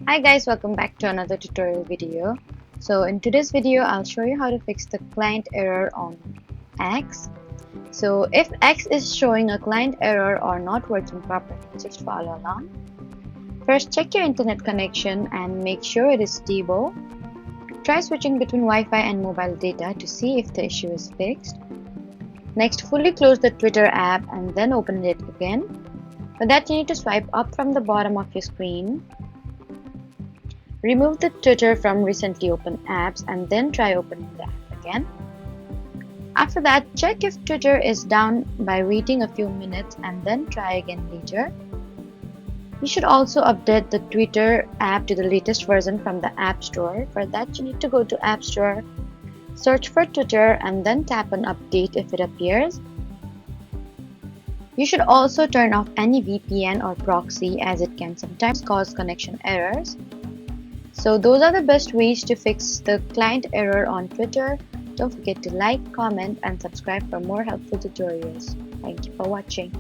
Hi guys, welcome back to another tutorial video. So in today's video, I'll show you how to fix the client error on X. So if X is showing a client error or not working properly, just follow along. First, check your internet connection and make sure it is stable. Try switching between Wi-Fi and mobile data to see if the issue is fixed. Next, fully close the Twitter app and then open it again. For that, you need to swipe up from the bottom of your screen. Remove the Twitter from recently opened apps and then try opening the app again. After that, check if Twitter is down by waiting a few minutes and then try again later. You should also update the Twitter app to the latest version from the App Store. For that, you need to go to App Store, search for Twitter and then tap on Update if it appears. You should also turn off any VPN or proxy as it can sometimes cause connection errors. So those are the best ways to fix the client error on Twitter. Don't forget to like, comment, and subscribe for more helpful tutorials. Thank you for watching.